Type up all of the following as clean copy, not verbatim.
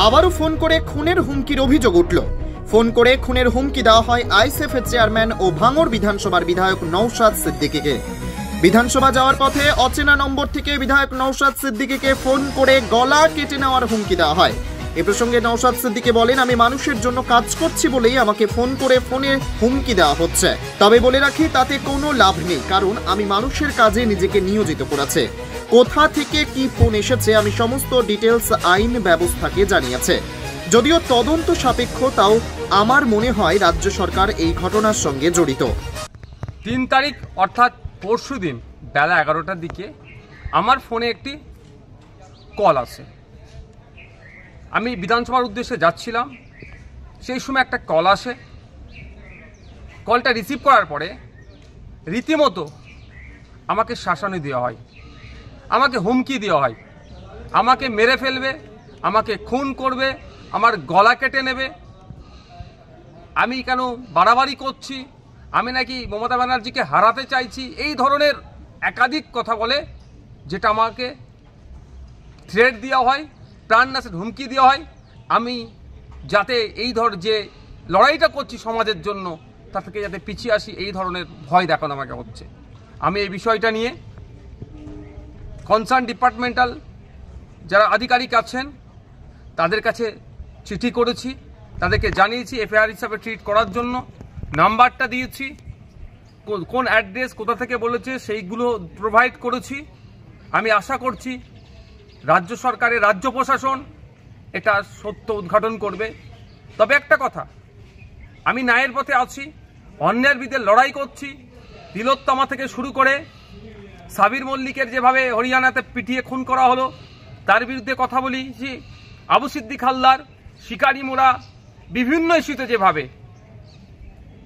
আবারও ফোন করে খুনের হুমকির অভিযোগ উঠল। ফোন করে খুনের হুমকি দেওয়া হয় আইএসএফ এর চেয়ারম্যান ও ভাঙড় বিধানসভার বিধায়ক নওশাদ সিদ্দিকীকে। বিধানসভা যাওয়ার পথে অচেনা নম্বর থেকে বিধায়ক নওশাদ সিদ্দিকীকে ফোন করে গলা কেটে নেওয়ার হুমকি দেওয়া হয়। এ প্রসঙ্গে নওশাদ সিদ্দিকী বলেন, আমি মানুষের জন্য কাজ করছি বলেই আমাকে ফোন করে ফোনে হুমকি দেওয়া হচ্ছে। তবে বলে রাখি, তাতে কোনো লাভ নেই, কারণ আমি মানুষের কাজে নিজেকে নিয়োজিত করেছে। কোথা থেকে কি ফোন এসেছে আমি সমস্ত ডিটেলস আইন ব্যবস্থাকে জানিয়েছে। যদিও তদন্ত সাপেক্ষ, তাও আমার মনে হয় রাজ্য সরকার এই ঘটনার সঙ্গে জড়িত। 3 তারিখ অর্থাৎ পরশু দিন বেলা 11টার দিকে আমার ফোনে একটি কল আসে। আমি বিধানসভার উদ্দেশ্যে যাচ্ছিলাম, সেই সময় একটা কল আসে। কলটা রিসিভ করার পরে রীতিমতো আমাকে শাসানি দেওয়া হয়, আমাকে হুমকি দেওয়া হয়, আমাকে মেরে ফেলবে, আমাকে খুন করবে, আমার গলা কেটে নেবে। আমি কেন বাড়াবাড়ি করছি, আমি নাকি মমতা ব্যানার্জিকে হারাতে চাইছি, এই ধরনের একাধিক কথা বলে, যেটা আমাকে থ্রেট দেওয়া হয়, প্রাণনাশের হুমকি দেওয়া হয়। আমি যাতে এই যে লড়াইটা করছি সমাজের জন্য, তা থেকে যাতে পিছিয়ে আসি, এই ধরনের ভয় দেখানো আমাকে হচ্ছে। আমি এই বিষয়টা নিয়ে কনসার্ন ডিপার্টমেন্টাল যারা আধিকারিক আছেন তাদের কাছে চিঠি করেছি, তাদেরকে জানিয়েছি এফআইআর হিসাবে ট্রিট করার জন্য। নাম্বারটা দিয়েছি, কোন অ্যাড্রেস কোথা থেকে বলেছে সেইগুলো প্রোভাইড করেছি। আমি আশা করছি রাজ্য সরকারের রাজ্য প্রশাসন এটা সত্য উদ্ঘাটন করবে। তবে একটা কথা, আমি ন্যায়ের পথে আছি, অন্যায়ের বিরুদ্ধে লড়াই করছি। তিলোত্তমা থেকে শুরু করে সাবির মল্লিকের যেভাবে হরিয়ানাতে পিটিয়ে খুন করা হলো, তার বিরুদ্ধে কথা বলেছি। আবু সিদ্দিক হালদার, শিকারি মোড়া, বিভিন্ন ইস্যুতে যেভাবে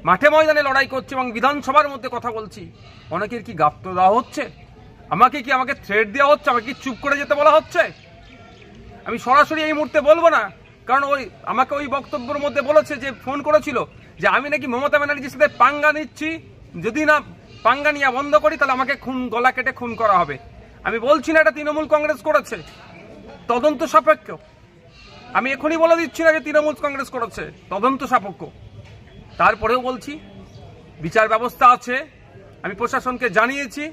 মাঠে ময়দানে লড়াই করছে এবং বিধানসভার মধ্যে কথা বলছি, অনেকের কি গাপ্ত দেওয়া হচ্ছে? আমাকে থ্রেট দেওয়া হচ্ছে? আমাকে কি চুপ করে যেতে বলা হচ্ছে? আমি সরাসরি এই মুহূর্তে বলবো না, কারণ আমাকে ওই বক্তব্যের মধ্যে বলেছে, যে ফোন করেছিল যে আমি নাকি মমতা ব্যানার্জির সাথে পাঙ্গা নিচ্ছি, যদি না পাঙ্গা নিয়ে বন্ধ করি তাহলে আমাকে গলা কেটে খুন করা হবে। আমি বলছি না এটা তৃণমূল কংগ্রেস করেছে, তদন্ত সাপেক্ষ। আমি এখনই বলে দিচ্ছি না যে তৃণমূল কংগ্রেস করেছে, তদন্ত সাপেক্ষ। তারপরেও বলছি বিচার ব্যবস্থা আছে, আমি প্রশাসনকে জানিয়েছি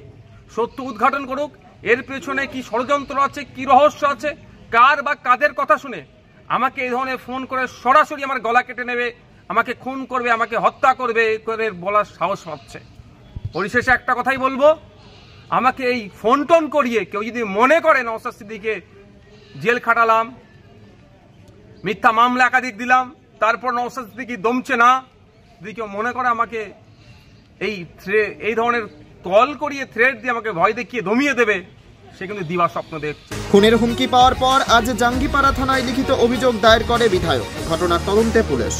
সত্য উদ্ঘাটন করুক। এর পেছনে কি ষড়যন্ত্র আছে, কি রহস্য আছে, কার বা কাদের কথা শুনে আমাকে এই ধরনের ফোন করে সরাসরি আমার গলা কেটে নেবে, আমাকে খুন করবে, আমাকে হত্যা করবে করে বলার সাহস পাচ্ছে। পরিশেষে একটা কথাই বলবো, আমাকে এই ফোন টোন করিয়ে কেউ যদি মনে করে নওশাদ সিদ্দিকীকে জেল খাটালাম, মিথ্যা মামলা একাধিক দিলাম, তারপর নওশাদ সিদ্দিকী দমছে না, যদি কেউ মনে করে আমাকে এই ধরনের কল করিয়ে থ্রেট দিয়ে আমাকে ভয় দেখিয়ে দমিয়ে দেবে, সে কিন্তু দিবা স্বপ্ন দেখছে। খুনের হুমকি পাওয়ার পর আজ জাঙ্গিপাড়া থানায় লিখিত অভিযোগ দায়ের করে বিধায়ক। ঘটনার তদন্তে পুলিশ।